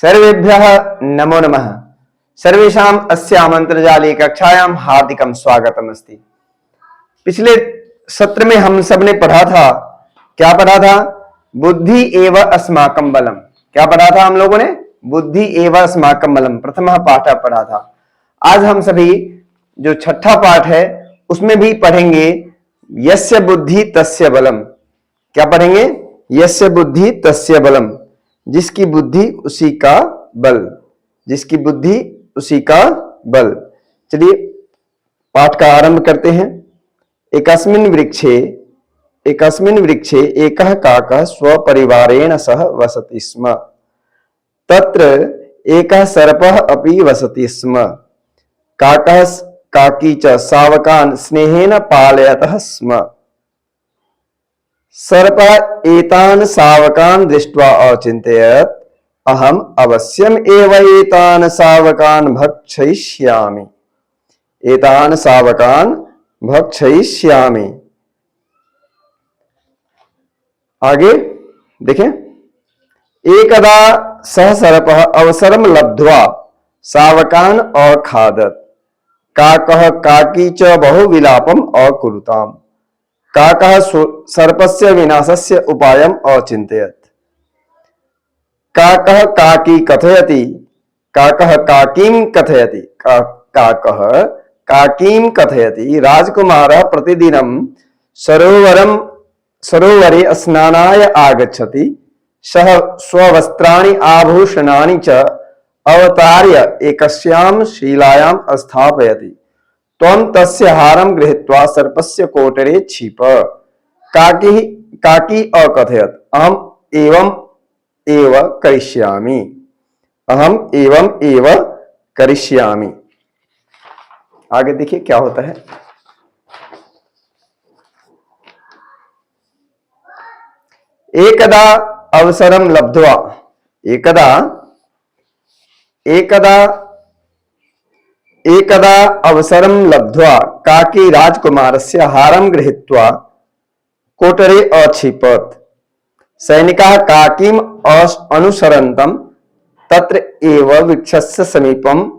सर्वेभ्यः नमो नमः। सर्वेषाम् अस्याम् अन्तर्जालीय कक्षायां हार्दिकं स्वागतम् अस्ति। पिछले सत्र में हम सब ने पढ़ा था, क्या पढ़ा था? बुद्धि एव अस्माकं बलम। क्या पढ़ा था हम लोगों ने? बुद्धि एव अस्माकं बलम, प्रथम पाठ पढ़ा था। आज हम सभी जो छठा पाठ है उसमें भी पढ़ेंगे यस्य बुद्धि तस्य बलम। क्या पढ़ेंगे? यस्य बुद्धि तस्य बलम, जिसकी बुद्धि उसी का बल, जिसकी बुद्धि उसी का बल। चलिए पाठ का आरंभ करते हैं। एकस्मिन् वृक्षे एकः काकः स्वपरिवारेण सह वसति स्म। तत्र एकः सर्पः अपि वसति स्म। काकः काकी च शावकान् स्नेहेन पालयतः स्म। सर्पः एतान् शावकान् दृष्ट्वा अचिन्तयत्, अहम् अवश्यम् एव एतान् शावकान् भक्षयिष्यामि। एतान् शावकान् भक्षयिष्यामि। आगे देखें। एकदा सः सर्पः अवसरं लब्ध्वा शावकान् अखादत्। काकः काकी च बहु विलापम् अकुरुताम्। काकः सर्पस्य विनाशस्य उपायम् अचिन्तयत्। काकः काकी कथयति, काकः काकीं कथयति, काकः काकीं कथयति, राजकुमारः प्रतिदिनं सरोवरे स्नानाय आगच्छति। सः स्ववस्त्राणि आभूषणानि च अवतार्य एकस्यां शिलायां स्थापयति। त्वं तस्य हारं गृहीत्वा सर्पस्य कोटरे क्षिप। काकी अकथयत्, अहम् एवम् एव करिष्यामि। अहम् एवम् एव करिष्यामि। आगे देखिए क्या होता है। एकदा अवसरं लब्ध्वा, एकदा अवसरं लब्ध्वा काकी राजकुमारस्य हारं गृहीत्वा कोटरे अक्षिपत्। सैनिकाः काकीम् अनुसरन्तम् तत्र एव वृक्षस्य समीपम्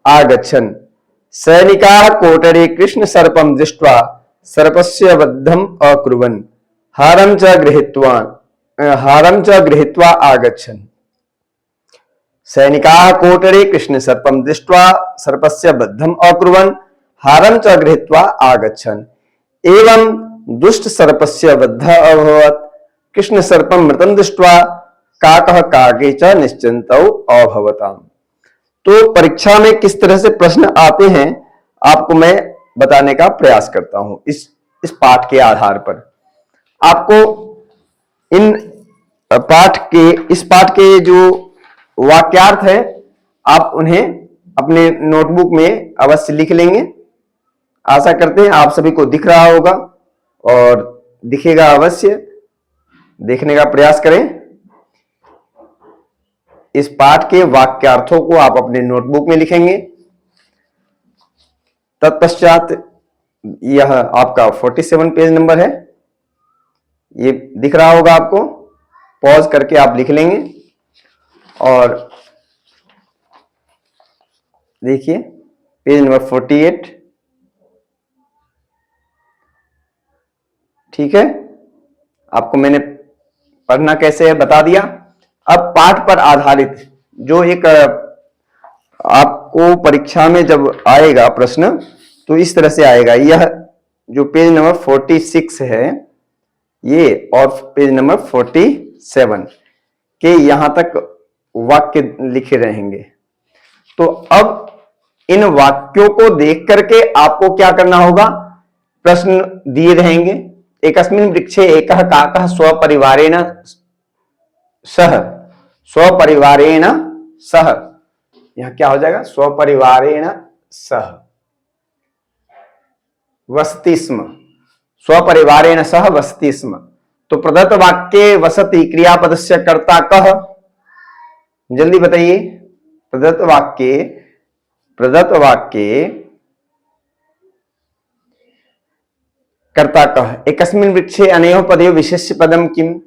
आगच्छन्। सैनिकाः कोटरे कृष्णसर्पं दृष्ट्वा सर्पस्य वधम् अकुर्वन्। हारं च गृहीत्वा आगच्छन्। सैनिकाः कोटरे कृष्णसर्पं दृष्ट्वा सर्पस्य वधम् अकुर्वन्। हारं च गृहीत्वा आगच्छन्। एवं दुष्ट सर्पस्य वधः अभवत्। कृष्णसर्पं मृतं दृष्ट्वा काकः काकी च निश्चिन्तौ अभवताम्। तो परीक्षा में किस तरह से प्रश्न आते हैं आपको मैं बताने का प्रयास करता हूं। इस पाठ के आधार पर आपको इस पाठ के जो वाक्यार्थ है आप उन्हें अपने नोटबुक में अवश्य लिख लेंगे। आशा करते हैं आप सभी को दिख रहा होगा और दिखेगा अवश्य। देखने का प्रयास करें। इस पाठ के वाक्यार्थों को आप अपने नोटबुक में लिखेंगे। तत्पश्चात यह आपका 47 पेज नंबर है, ये दिख रहा होगा आपको। पॉज करके आप लिख लेंगे और देखिए पेज नंबर 48। ठीक है, आपको मैंने पढ़ना कैसे है बता दिया। अब पाठ पर आधारित जो एक आपको परीक्षा में जब आएगा प्रश्न तो इस तरह से आएगा। यह जो पेज नंबर 46 है ये और पेज नंबर 47 के यहां तक वाक्य लिखे रहेंगे। तो अब इन वाक्यों को देख करके आपको क्या करना होगा, प्रश्न दिए रहेंगे। एकस्मिन् वृक्षे एकः काकः स्वपरिवारेण सह, यहां क्या हो जाएगा? स्वपरिवारेण सह वसति स्म। स्वपरिवारेण सह वसति स्म। तो प्रदत्त वाक्ये वसति क्रियापदस्य कर्ता कः? जल्दी बताइए। प्रदत्त वाक्ये कर्ता कः? एकस्मिन् वृक्षे अनयोः पदयोः विशेष्य पदं किम्?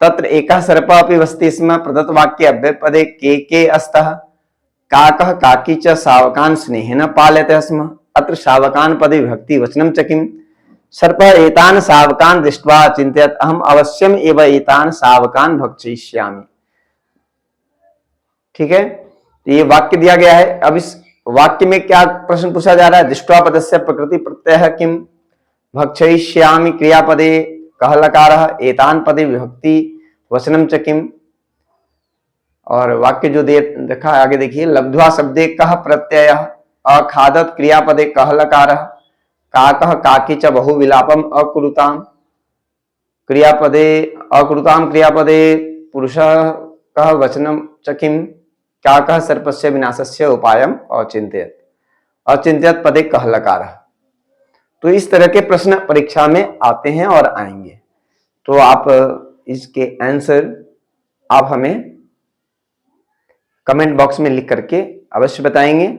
तत्र एकः सर्पः अपि वसति स्म प्रदत्त वाक्ये अव्ययपदे के अस्तः काकः काकी च शावकान् स्नेहेन पालयते स्म अत्र शावकान् पदे विभक्ति वचनं च किम् सर्पः एतान् शावकान् दृष्ट्वा चिन्तयत् अहम् अवश्यम एव एतान् शावकान् भक्षयिष्यामि। ठीक है, तो ये वाक्य दिया गया है। अब इस वाक्य में क्या प्रश्न पूछा जा रहा है? दृष्ट्वा पदस्य प्रकृति प्रत्यय किम, भक्षयिष्यामि क्रियापदे कः लकारः, एतान् पदे विभक्ति वचनम च किम। और वाक्य जो देखा आगे देखिए, लब्ध्वा शब्दे कः प्रत्ययः, अखादत क्रियापदे कः लकारः, काकः काकी च बहुविलापम अकुरुताम क्रियापदे, अकुरुताम क्रियापदे पुरुषः कः वचनम च किम, काकः सर्पस्य विनाशस्य उपायम अचिंत्यत, अचिंत्यत पदे कः लकारः। तो इस तरह के प्रश्न परीक्षा में आते हैं और आएंगे, तो आप इसके आंसर आप हमें कमेंट बॉक्स में लिख करके अवश्य बताएंगे,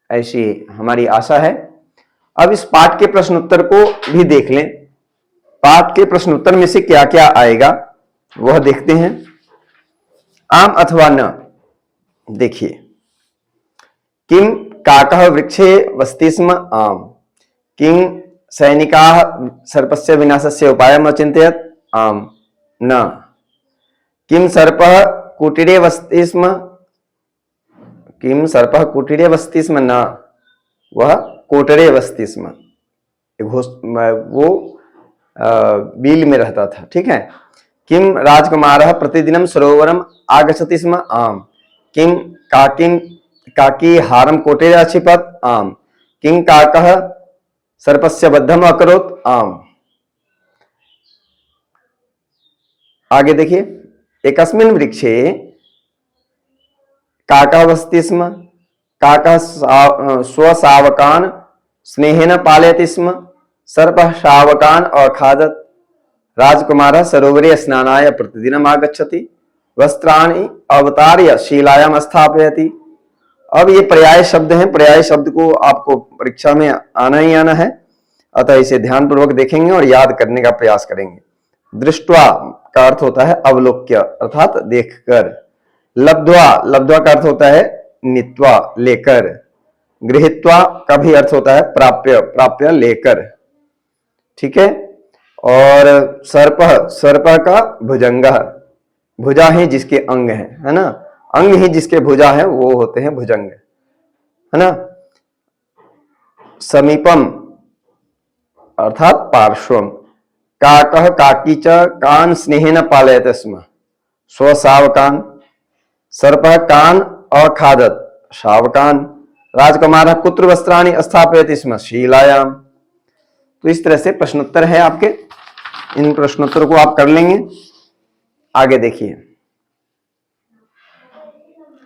ऐसी हमारी आशा है। अब इस पाठ के प्रश्न उत्तर को भी देख लें। पाठ के प्रश्न उत्तर में से क्या क्या आएगा वह देखते हैं। आम अथवा न, देखिए, किम काकः वृक्षे वसति स्म आम, किं सैनिकाः सर्पस्य विनाशस्य उपायम् अचिन्तयत् आम न, किं सर्पः कुटीरे वसति स्म, किं सर्पः कुटीरे वसति स्म न, वह कोटरे वसति स्म, वो बील में रहता था। ठीक है, किम राजकुमारः प्रतिदिनं सरोवरम् आगच्छति स्म आम, किं काकी हारं कोटरे अक्षिपत् आम, किं काकः सर्पस्य बद्धम् अकरोत् आम। आगे देखिए, एकस्मिन् वृक्षे काकः वसति स्म, काकः स्वशावकान् स्नेहेन पालयति स्म, सर्पः शावकान् अखादत्, राजकुमारः सरोवरे स्नानाय प्रतिदिनम् आगच्छति, वस्त्राणि अवतार्य शिलायां स्थापयति। अब ये पर्याय शब्द हैं, पर्याय शब्द को आपको परीक्षा में आना ही आना है, अतः इसे ध्यानपूर्वक देखेंगे और याद करने का प्रयास करेंगे। दृष्ट्वा का अर्थ होता है अवलोक्य अर्थात देखकर, लब्ध्वा, लब्ध्वा का अर्थ होता है नीत्वा लेकर, गृहीत्वा का भी अर्थ होता है प्राप्य, प्राप्य लेकर। ठीक है, और सर्पः, सर्पः का भुजंगः, भुजा ही जिसके अंग है ना, अंग ही जिसके भुजा है वो होते हैं भुजंग, है ना। समीपम अर्थात पार्श्वम, काकः काकी च कान स्नेहेन पालयते स्म, स्वशावकान, सर्पः कान अखादत शावकान, राजकुमारः कुत्र वस्त्राणि स्थापयति स्म शीलायाम। तो इस तरह से प्रश्नोत्तर है आपके, इन प्रश्नोत्तर को आप कर लेंगे। आगे देखिए,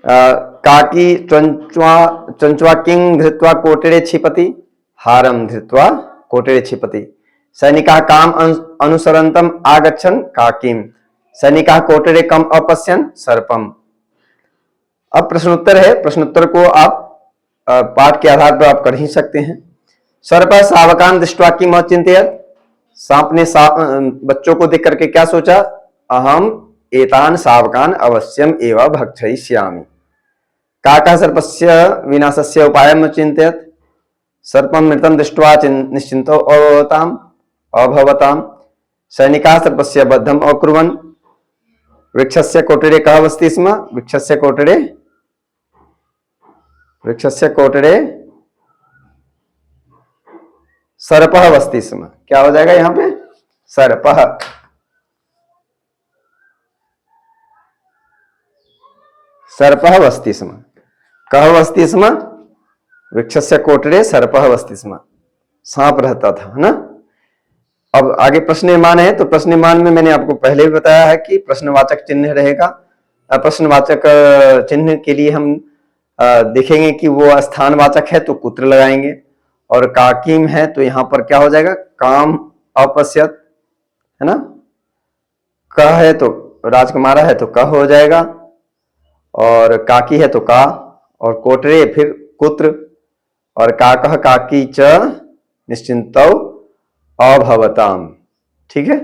काकी चंचवा किंग धृत्वा कोटरे क्षिपति, हारम धृत्वा कोटरे क्षिपति, सैनिकाः काम अनुसरन्तम आगच्छन् काकीम, सैनिकाः कोटरे कम अपश्यन् सर्पम। अब प्रश्नोत्तर है, प्रश्नोत्तर को आप पाठ के आधार पर आप कर ही सकते हैं। सर्पः शावकान् दृष्ट्वा किम अचिन्तयत्, सांप ने बच्चों को देख करके क्या सोचा, अहम एतान शावकान् अवश्यम एव भक्षयिष्यामि। काकः सर्पस्य विनाशस्य उपायम् अचिन्तयत्, सर्पं मृतं दृष्ट्वा निश्चिन्तौ अभवताम्, सैनिकाः सर्पस्य बद्धम् अकुर्वन्, वृक्षस्य कोटरे कः वसति स्म, वृक्षस्य कोटरे सर्पः वसति स्म। क्या हो जाएगा यहां पे, सर्पः, सर्पः वसति स्म, कः वसति स्म, वृक्षस्य कोटरे सर्पः वसति स्म, सांप रहता था, है ना। अब आगे प्रश्नमान है, तो प्रश्नमान में मैंने आपको पहले भी बताया है कि प्रश्नवाचक चिन्ह रहेगा। प्रश्नवाचक चिन्ह के लिए हम देखेंगे कि वो स्थानवाचक है तो कुत्र लगाएंगे, और काकीम है तो यहां पर क्या हो जाएगा, काम अपश्यत, है ना। कह है तो राजकुमारा है तो कह हो जाएगा, और काकी है तो का, और कोटरे फिर कुत्र, और काकः काकी च निश्चिन्तौ अभवताम। ठीक है,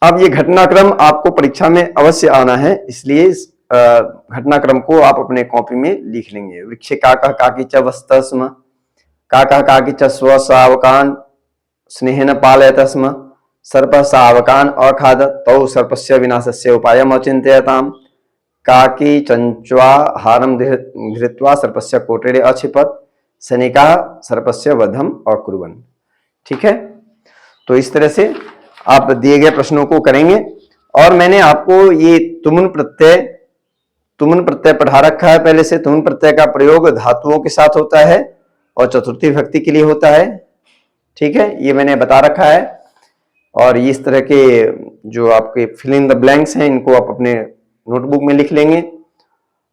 अब ये घटनाक्रम आपको परीक्षा में अवश्य आना है, इसलिए इस घटनाक्रम को आप अपने कॉपी में लिख लेंगे। वृक्षे काकः काकी च वसतः स्म, काकः काकी च स्वशावकान् स्नेहेन पालयतः स्म, सर्पः शावकान् अखादत् तौ सर्पस्य विनाशस्य उपायम् अचिन्तयताम्, काकी चञ्च्वाहारं धृत्वा सर्पस्य कोटरे अक्षिपत्, सैनिकाः सर्पस्य वधम अकुर्वन्। ठीक है, तो इस तरह से आप दिए गए प्रश्नों को करेंगे। और मैंने आपको ये तुमुन प्रत्यय पढ़ा रखा है पहले से। तुमुन प्रत्यय का प्रयोग धातुओं के साथ होता है और चतुर्थी विभक्ति के लिए होता है। ठीक है, ये मैंने बता रखा है। और इस तरह के जो आपके फिल इन द ब्लैंक्स हैं, इनको आप अपने नोटबुक में लिख लेंगे।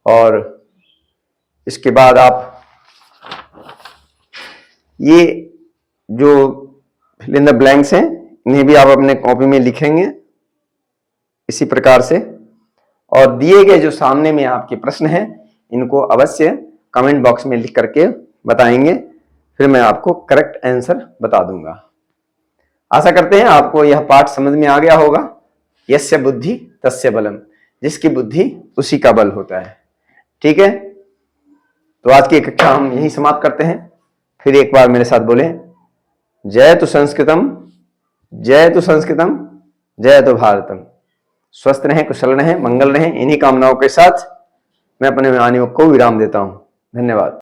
और इसके बाद आप ये जो फिल इन द ब्लैंक्स हैं, इन्हें भी आप अपने कॉपी में लिखेंगे इसी प्रकार से। और दिए गए जो सामने में आपके प्रश्न हैं, इनको अवश्य कमेंट बॉक्स में लिख करके बताएंगे, फिर मैं आपको करेक्ट आंसर बता दूंगा। आशा करते हैं आपको यह पाठ समझ में आ गया होगा। यस्य बुद्धि तस्य बलम, जिसकी बुद्धि उसी का बल होता है। ठीक है, तो आज की कक्षा हम यही समाप्त करते हैं। फिर एक बार मेरे साथ बोलें, जयतु संस्कृतम, जयतु संस्कृतम, जयतु भारतम। स्वस्थ रहें, कुशल रहें, मंगल रहें। इन्हीं कामनाओं के साथ मैं अपने वाणी को विराम देता हूं। धन्यवाद।